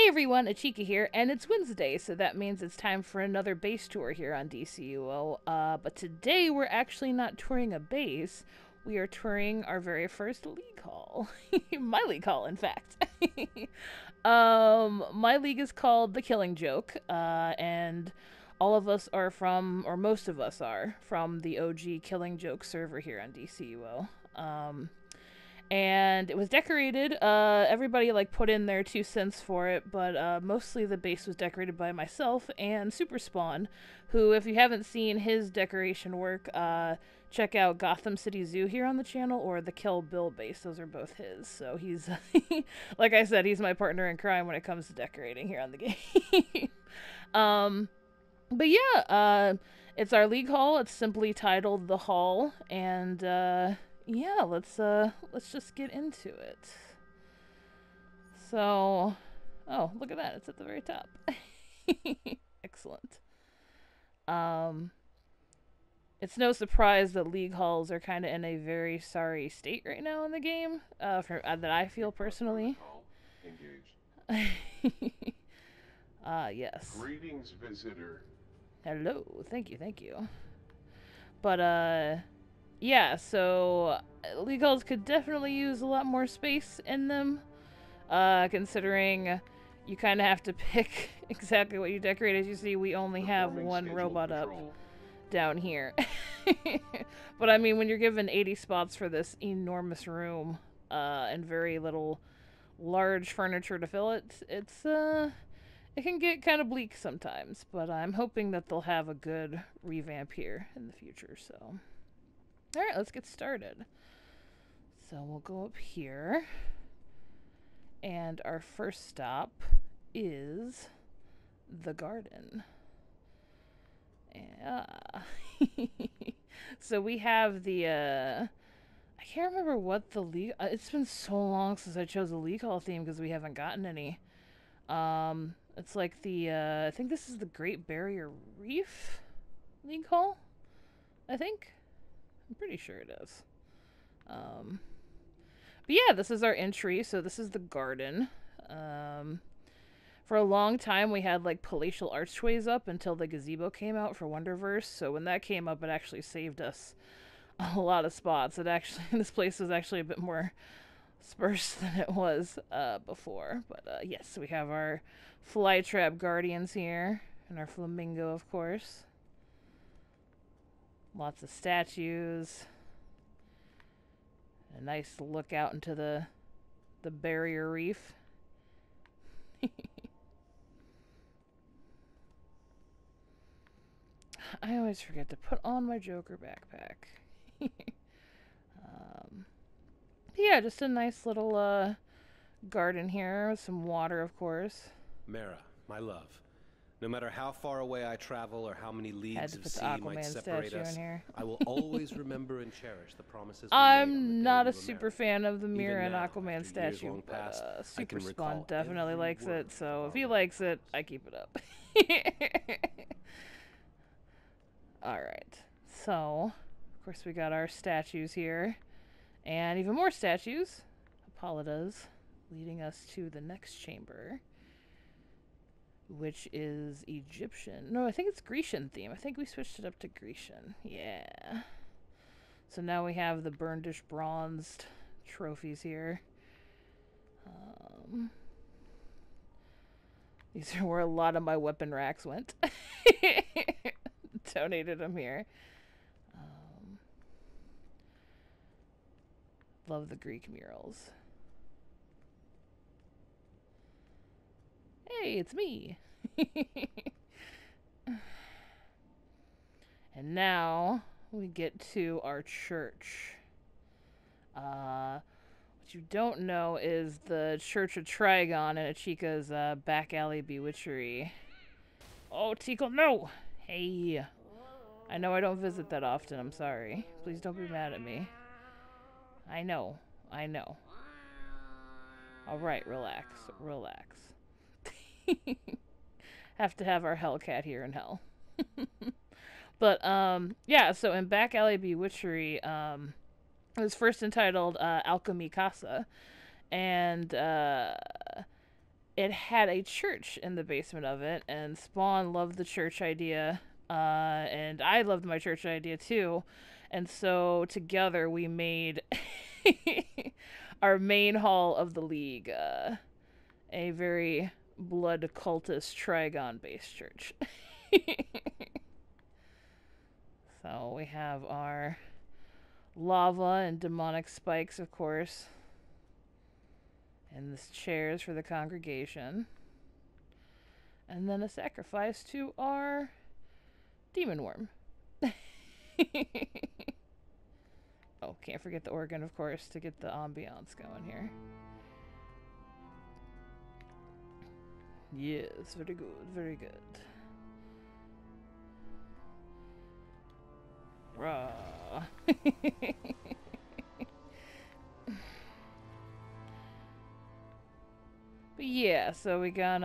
Hey everyone, Achika here, and it's Wednesday, so that means it's time for another base tour here on DCUO. But today we're actually not touring a base, we are touring our very first league hall. My league hall, in fact. My league is called The Killing Joke, and all of us are from, or most of us are, from the OG Killing Joke server here on DCUO. And it was decorated. Everybody like put in their 2 cents for it, but mostly the base was decorated by myself and Super Spawn, who, if you haven't seen his decoration work, check out Gotham City Zoo here on the channel or the Kill Bill base. Those are both his. So he's, like I said, he's my partner in crime when it comes to decorating here on the game. But yeah, it's our league hall. It's simply titled The Hall, and yeah, let's just get into it. So, oh, look at that. It's at the very top. Excellent. It's no surprise that league halls are kind of in a very sorry state right now in the game, that I feel personally. Yes. Greetings, visitor. Hello. Thank you. But, yeah, so league halls could definitely use a lot more space in them, considering you kind of have to pick exactly what you decorate. As you see, we only have one robot up down here. But I mean, when you're given 80 spots for this enormous room, and very little large furniture to fill it, it can get kind of bleak sometimes, but I'm hoping that they'll have a good revamp here in the future, so... Alright, let's get started. So we'll go up here. And our first stop is the garden. Yeah. So we have the, I can't remember what the league... it's been so long since I chose a league hall theme because we haven't gotten any. It's like the, I think this is the Great Barrier Reef league hall? I think? I'm pretty sure it is. But yeah, this is our entry, so this is the garden. For a long time, we had, like, palatial archways up until the gazebo came out for Wonderverse, so when that came up, it actually saved us a lot of spots. It actually, this place was actually a bit more sparse than it was, before. But, yes, we have our Flytrap Guardians here, and our Flamingo, of course. Lots of statues. A nice look out into the barrier reef. I always forget to put on my Joker backpack. Yeah, just a nice little garden here with some water, of course. Mara, my love. No matter how far away I travel or how many leagues of sea might separate us, I will always remember and cherish the promises. I'm not a super fan of the Mira and Aquaman statue, but Super Spawn definitely likes it, so if he likes it, I keep it up. Alright, so, of course we got our statues here, and even more statues. Apollodas, leading us to the next chamber, which is Egyptian. No, I think it's Grecian theme. I think we switched it up to Grecian. Yeah. So now we have the burnished bronzed trophies here. These are where a lot of my weapon racks went. Donated them here. Love the Greek murals. Hey, it's me. And now we get to our church. What you don't know is the Church of Trigon in Achika's back alley bewitchery. Oh, Tico, no! Hey. I know I don't visit that often, I'm sorry. Please don't be mad at me. I know. Alright, relax. Have to have our Hellcat here in hell. But, yeah, so in Back Alley Bewitchery, it was first entitled Alchemy Casa, and it had a church in the basement of it, and Spawn loved the church idea, and I loved my church idea too, and so together we made our main hall of the League a very blood cultist Trigon-based church. So we have our lava and demonic spikes, of course. And this chairs for the congregation. And then a sacrifice to our demon worm. Oh, can't forget the organ, of course, to get the ambiance going here. Yes, very good, very good. Raw. But yeah, so we got,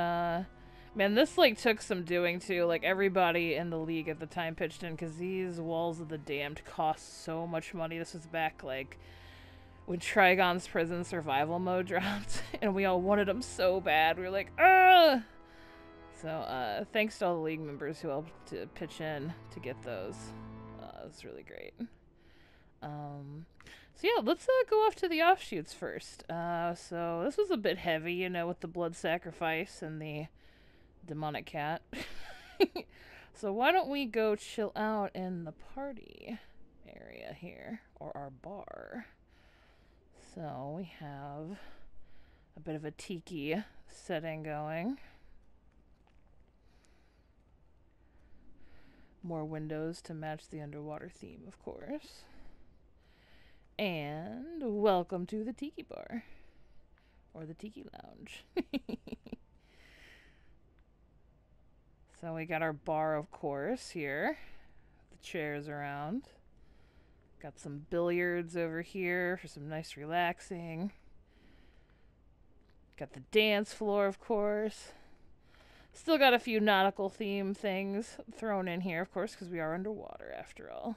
man, this, like, took some doing, too. Like, everybody in the League at the time pitched in, because these Walls of the Damned cost so much money. This was back, like, when Trigon's Prison Survival Mode dropped, and we all wanted them so bad. We were like, ugh! So, thanks to all the League members who helped to pitch in to get those. It was really great. So yeah, let's go off to the offshoots first. So this was a bit heavy, you know, with the blood sacrifice and the demonic cat. So why don't we go chill out in the party area here, or our bar. So we have a bit of a tiki setting going. More windows to match the underwater theme, of course. And welcome to the Tiki Bar. Or the Tiki Lounge. So we got our bar, of course, here. The chairs around. Got some billiards over here for some nice relaxing. Got the dance floor, of course. Still got a few nautical theme things thrown in here, of course, because we are underwater after all.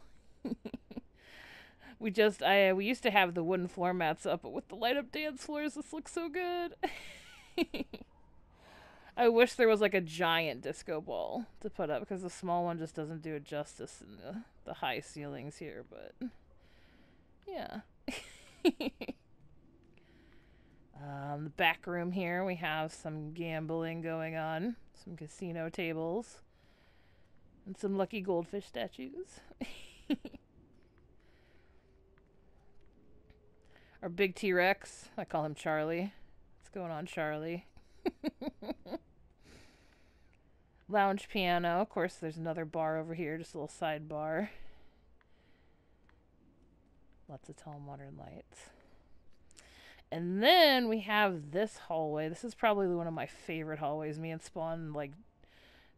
We used to have the wooden floor mats up, but with the light up dance floors, this looks so good. I wish there was like a giant disco ball to put up, because the small one just doesn't do it justice in the high ceilings here, but yeah. The back room here, we have some gambling going on, some casino tables, and some lucky goldfish statues. Our big T-Rex, I call him Charlie. What's going on, Charlie? Lounge piano, of course there's another bar over here, just a little side bar. Lots of tall modern lights. And then we have this hallway. This is probably one of my favorite hallways. Me and Spawn, like,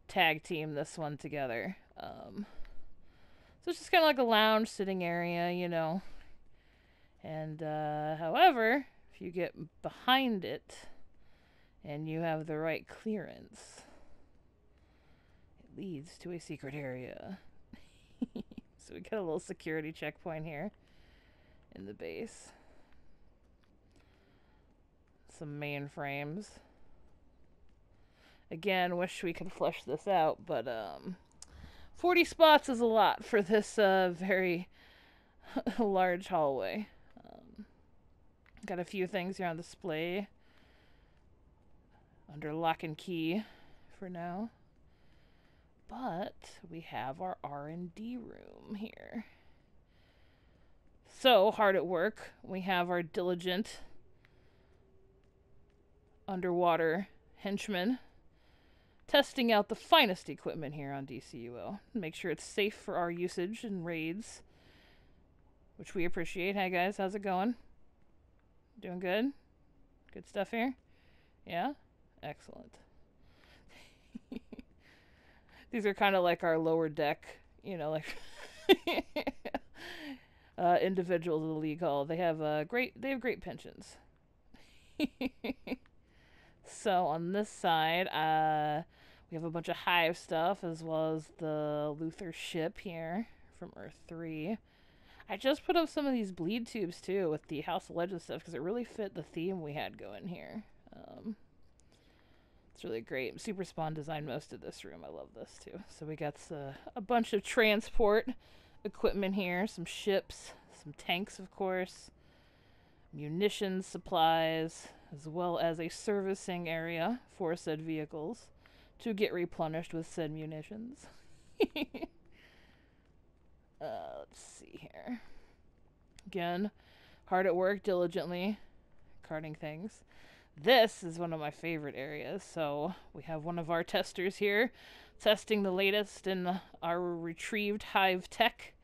tag team this one together. So it's just kind of like a lounge sitting area, you know. And, however, if you get behind it and you have the right clearance, it leads to a secret area. So we got a little security checkpoint here in the base. Some mainframes. Again, wish we could flesh this out, but 40 spots is a lot for this very large hallway. Got a few things here on display under lock and key for now. But we have our R&D room here. So, hard at work, we have our diligent underwater henchmen testing out the finest equipment here on DCUO. Make sure it's safe for our usage and raids, which we appreciate. Hey guys, how's it going? Doing good? Good stuff here? Yeah? Excellent. These are kind of like our lower deck, you know, like individuals of the League Hall. They have great pensions. So on this side, we have a bunch of Hive stuff, as well as the Luther ship here from Earth 3. I just put up some of these bleed tubes too with the House of Legends stuff, because it really fit the theme we had going here. It's really great. Super Spawn designed most of this room. I love this too. So we got a bunch of transport equipment here, some ships, some tanks, of course, munitions, supplies, as well as a servicing area for said vehicles to get replenished with said munitions. Let's see here. Again, hard at work, diligently carting things. This is one of my favorite areas. So we have one of our testers here testing the latest in our retrieved hive tech,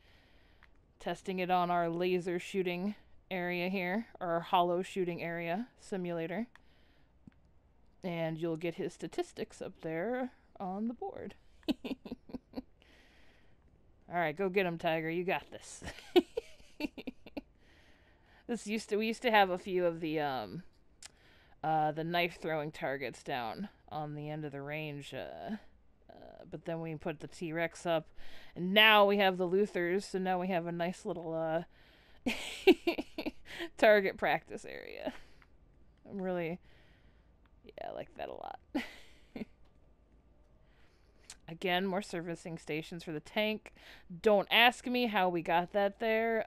testing it on our laser shooting area here, or our hollow shooting area simulator. And you'll get his statistics up there on the board. Alright, go get him, Tiger. You got this. We used to have a few of the knife throwing targets down on the end of the range, but then we put the T-Rex up, and now we have the Luthers, so now we have a nice little target practice area. I like that a lot. Again, more servicing stations for the tank. Don't ask me how we got that there.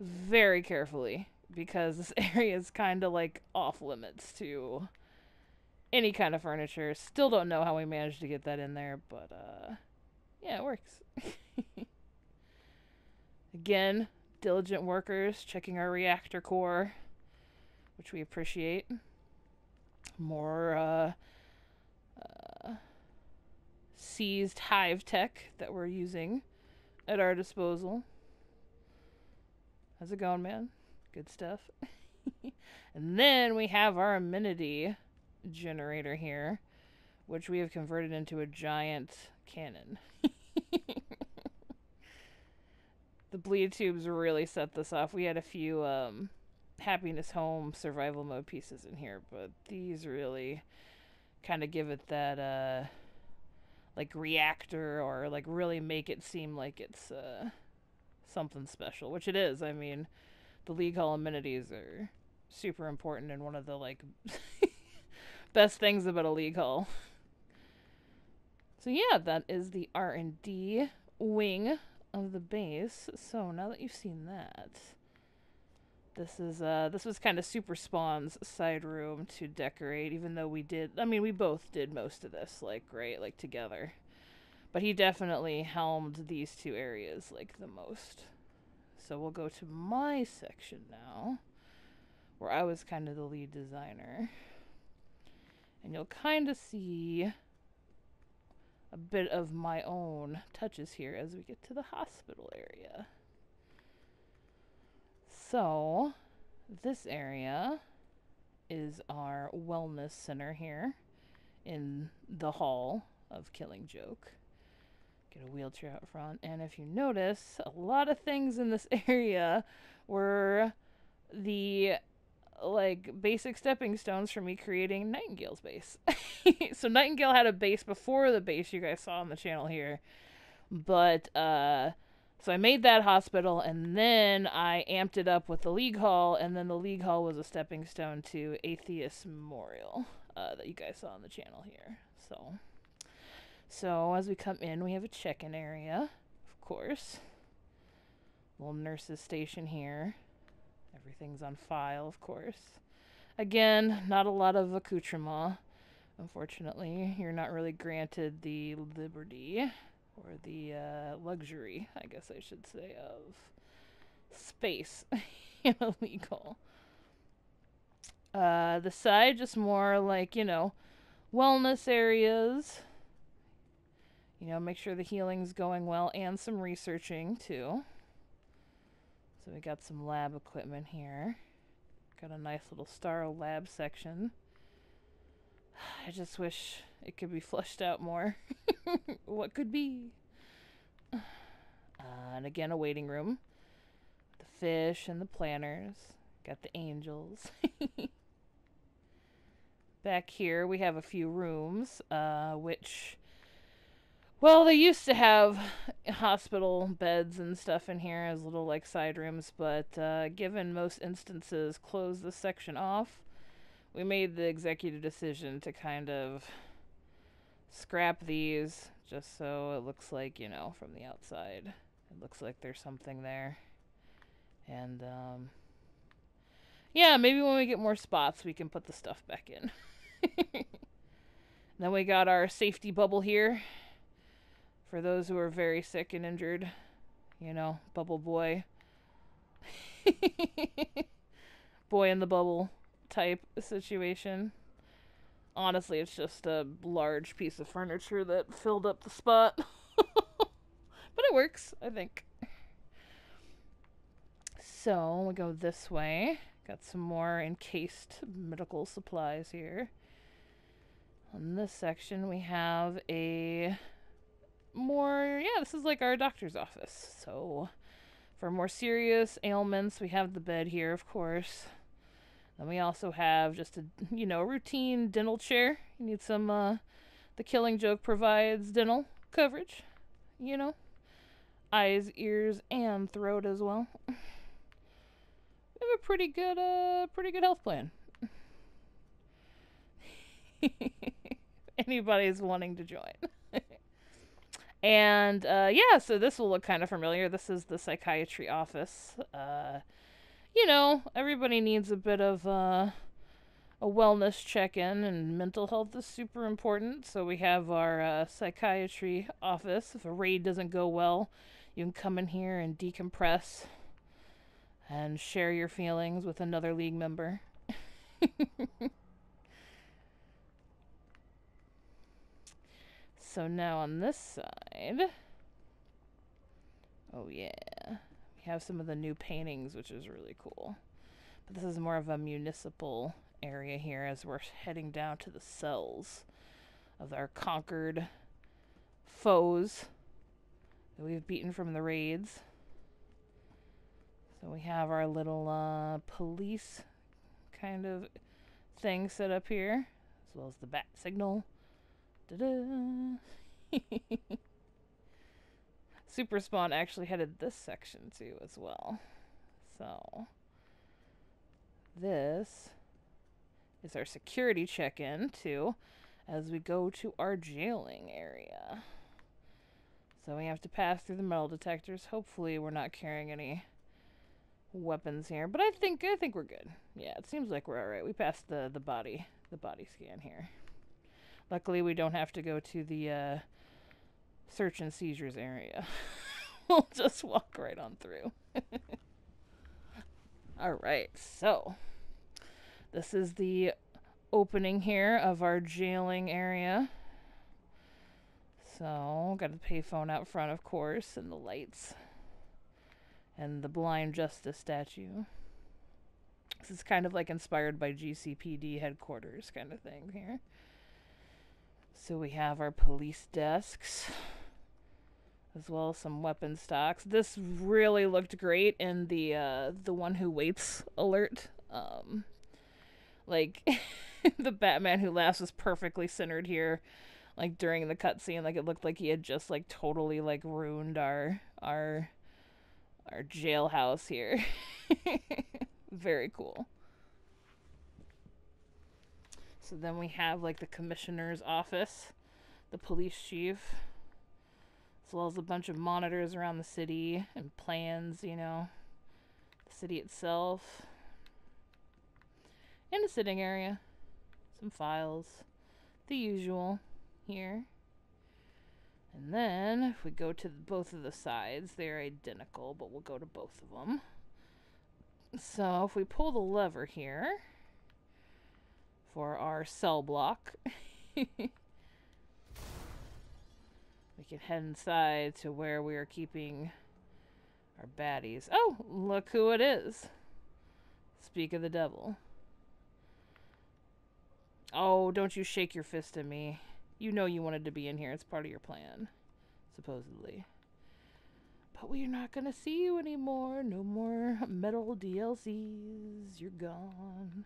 Very carefully, because this area is kind of like off limits to any kind of furniture. Still don't know how we managed to get that in there, but yeah, it works. Again, diligent workers checking our reactor core, which we appreciate. More seized hive tech that we're using at our disposal. How's it going, man? Good stuff. And then we have our Amenity Generator here, which we have converted into a giant cannon. The bleed tubes really set this off. We had a few Happiness Home survival mode pieces in here, but these really kind of give it that like reactor, or like really make it seem like it's something special, which it is. I mean, the League Hall amenities are super important and one of the like best things about a League Hall. So yeah, that is the R&D wing of the base. So now that you've seen that, this was kind of Super Spawn's side room to decorate, even though we both did most of this, like, right, like, together. But he definitely helmed these two areas, like, the most. So we'll go to my section now, where I was kind of the lead designer. And you'll kind of see a bit of my own touches here as we get to the hospital area. So, this area is our wellness center here in the hall of Killing Joke. Get a wheelchair out front, and if you notice, a lot of things in this area were the like basic stepping stones for me creating Nightingale's base. So Nightingale had a base before the base you guys saw on the channel here, but so I made that hospital, and then I amped it up with the League Hall, and then the League Hall was a stepping stone to Atheist Memorial that you guys saw on the channel here. So as we come in, we have a check-in area, of course. Little nurse's station here. Everything's on file, of course. Again, not a lot of accoutrement. Unfortunately, you're not really granted the liberty, or the luxury, I guess I should say, of space in a League Hall. The side, just more like, you know, wellness areas. You know, make sure the healing's going well, and some researching, too. So we got some lab equipment here. Got a nice little Star lab section. I just wish it could be fleshed out more. What could be? And again, a waiting room. The fish and the planners. Got the angels. Back here, we have a few rooms, which... Well, they used to have hospital beds and stuff in here as little, like, side rooms, but given most instances close this section off, we made the executive decision to kind of scrap these just so it looks like, you know, from the outside, it looks like there's something there. And, yeah, maybe when we get more spots, we can put the stuff back in. Then we got our safety bubble here for those who are very sick and injured. You know, bubble boy. Boy in the bubble type situation. Honestly, it's just a large piece of furniture that filled up the spot. But it works, I think. So, we go this way. Got some more encased medical supplies here. On this section, we have a more, yeah, this is like our doctor's office. So, for more serious ailments, we have the bed here, of course. Then we also have just a, you know, routine dental chair. You need some, the Killing Joke provides dental coverage, you know. Eyes, ears, and throat as well. We have a pretty good health plan. Anybody's wanting to join. And, yeah, so this will look kind of familiar. This is the Psychiatry Office. You know, everybody needs a bit of a wellness check-in, and mental health is super important. So we have our Psychiatry Office. If a raid doesn't go well, you can come in here and decompress and share your feelings with another League member. So now on this side, oh yeah, we have some of the new paintings, which is really cool. But this is more of a municipal area here as we're heading down to the cells of our conquered foes that we've beaten from the raids. So we have our little police kind of thing set up here, as well as the bat signal. Ta-da! Super Spawn actually headed this section too as well. So this is our security check-in too, as we go to our jailing area. So we have to pass through the metal detectors. Hopefully we're not carrying any weapons here, but I think we're good. Yeah, it seems like we're all right. We passed the body scan here. Luckily, we don't have to go to the search and seizures area. We'll just walk right on through. Alright, so this is the opening here of our jailing area. So, got the payphone out front, of course, and the lights. And the blind justice statue. This is kind of like inspired by GCPD headquarters kind of thing here. So we have our police desks, as well as some weapon stocks. This really looked great in the one who waits alert. Like the Batman Who Laughs was perfectly centered here, like during the cutscene. Like it looked like he had just like totally like ruined our jailhouse here. Very cool. So then we have like the commissioner's office, the police chief, as well as a bunch of monitors around the city and plans, you know, the city itself. And a sitting area, some files, the usual here. And then if we go to both of the sides, they're identical, but we'll go to both of them. So if we pull the lever here for our cell block, we can head inside to where we are keeping our baddies. Oh, look who it is. Speak of the devil. Oh, don't you shake your fist at me. You know you wanted to be in here. It's part of your plan, supposedly. But we're not going to see you anymore. No more metal DLCs. You're gone.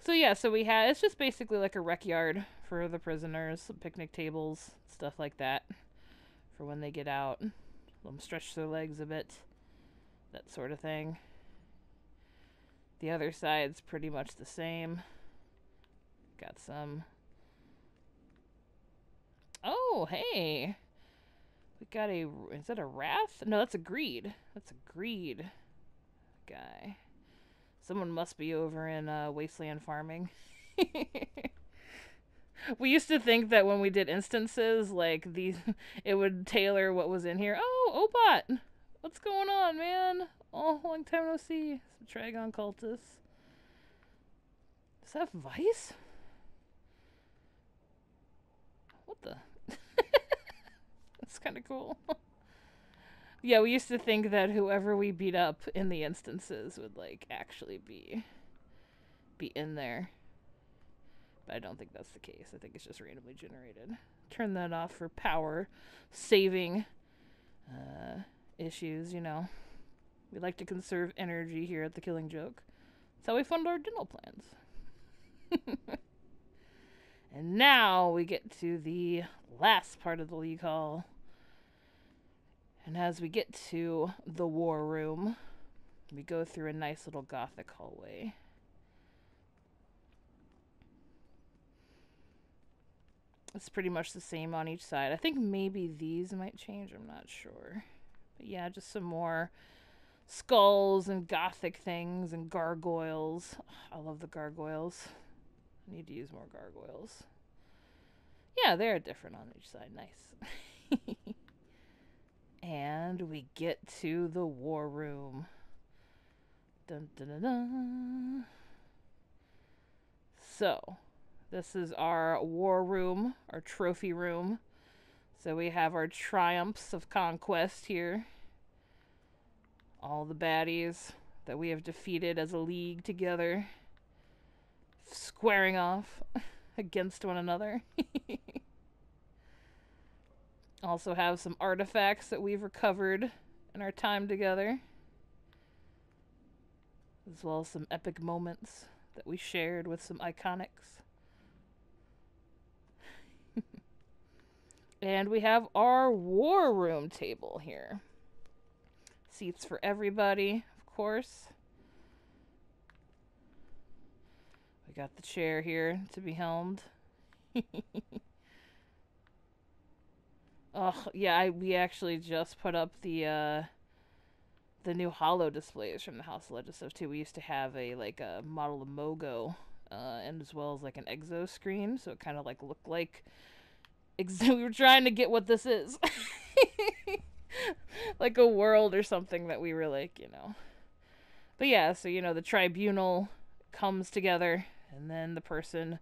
So yeah, so we have, it's just basically like a rec yard for the prisoners, some picnic tables, stuff like that, for when they get out. Let them stretch their legs a bit, that sort of thing. The other side's pretty much the same. Got some... Oh, hey! We got a... Is that a Wrath? No, that's a Greed. That's a Greed guy. Someone must be over in Wasteland Farming. We used to think that when we did instances, like, it would tailor what was in here. Oh, Obot! What's going on, man? Oh, long time no see. Some Tragon cultists. Does that have Vice? What the? That's kind of cool. Yeah, we used to think that whoever we beat up in the instances would, like, actually be in there. But I don't think that's the case. I think it's just randomly generated. Turn that off for power saving issues, you know. We like to conserve energy here at the Killing Joke. That's how we fund our dental plans. And now we get to the last part of the League Hall. And as we get to the War Room, we go through a nice little gothic hallway. It's pretty much the same on each side. I think maybe these might change, I'm not sure. But yeah, just some more skulls and gothic things and gargoyles. I love the gargoyles. I need to use more gargoyles. Yeah, they're different on each side. Nice. And we get to the War Room. Dun, dun, dun, dun. So, this is our War Room, our trophy room. So we have our triumphs of conquest here. All the baddies that we have defeated as a league together. Squaring off against one another. Also have some artifacts that we've recovered in our time together. As well as some epic moments that we shared with some iconics. And we have our War Room table here. Seats for everybody, of course. We got the chair here to be helmed. Oh, yeah, we actually just put up the new holo displays from the House of Legislative too. We used to have a model of Mogo, and as well as like an exo screen, so it kind of like looked like we were trying to get what this is. Like a world or something that we were like, you know. But yeah, so you know, the tribunal comes together, and then the person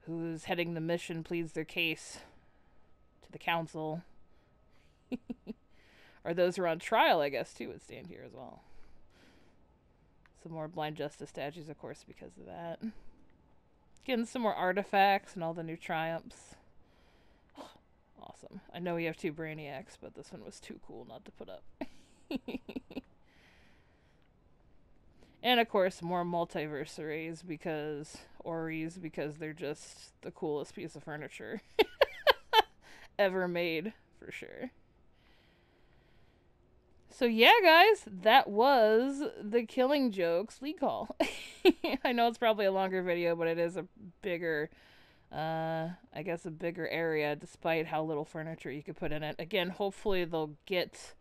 who's heading the mission pleads their case to the council. Or those who are on trial, I guess, too, would stand here as well. Some more blind justice statues, of course, because of that. Getting some more artifacts and all the new triumphs. Awesome. I know we have 2 Brainiacs, but this one was too cool not to put up. And, of course, more multiverse arrays because... Oris, because they're just the coolest piece of furniture ever made, for sure. So yeah, guys, that was the Killing Jokes League Hall. I know it's probably a longer video, but it is a bigger, I guess a bigger area, despite how little furniture you could put in it. Again, hopefully they'll get,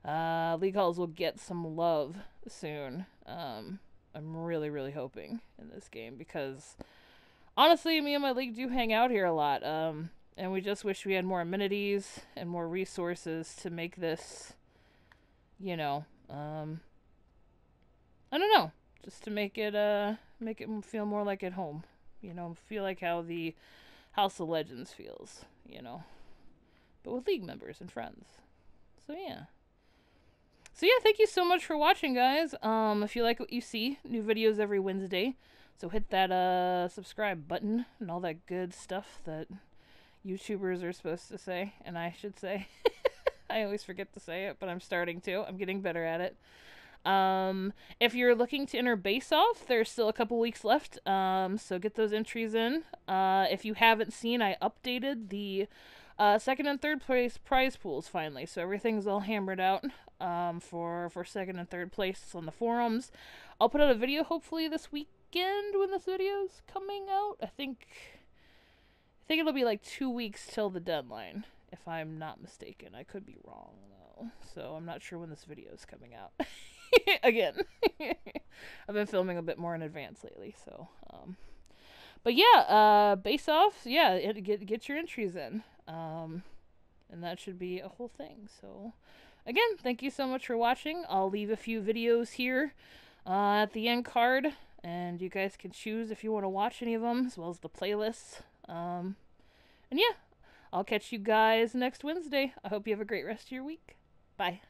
League Halls will get some love soon. I'm really, really hoping in this game, because honestly, me and my league do hang out here a lot, and we just wish we had more amenities and more resources to make this... You know, I don't know, just to make it feel more like at home, you know, feel like how the House of Legends feels, you know, but with league members and friends. So yeah, thank you so much for watching, guys. If you like what you see, new videos every Wednesday, so hit that subscribe button and all that good stuff that YouTubers are supposed to say, and I should say. I always forget to say it, but I'm starting to. I'm getting better at it. If you're looking to enter base off, there's still a couple weeks left, so get those entries in. If you haven't seen, I updated the second and third place prize pools finally, so everything's all hammered out. for second and third place on the forums. I'll put out a video hopefully this weekend when this video's coming out. I think it'll be like 2 weeks till the deadline, if I'm not mistaken. I could be wrong though, so I'm not sure when this video is coming out. Again, I've been filming a bit more in advance lately, so but yeah, base off, yeah, get your entries in, and that should be a whole thing. So again, thank you so much for watching. I'll leave a few videos here at the end card, and you guys can choose if you want to watch any of them, as well as the playlists. And yeah, I'll catch you guys next Wednesday. I hope you have a great rest of your week. Bye.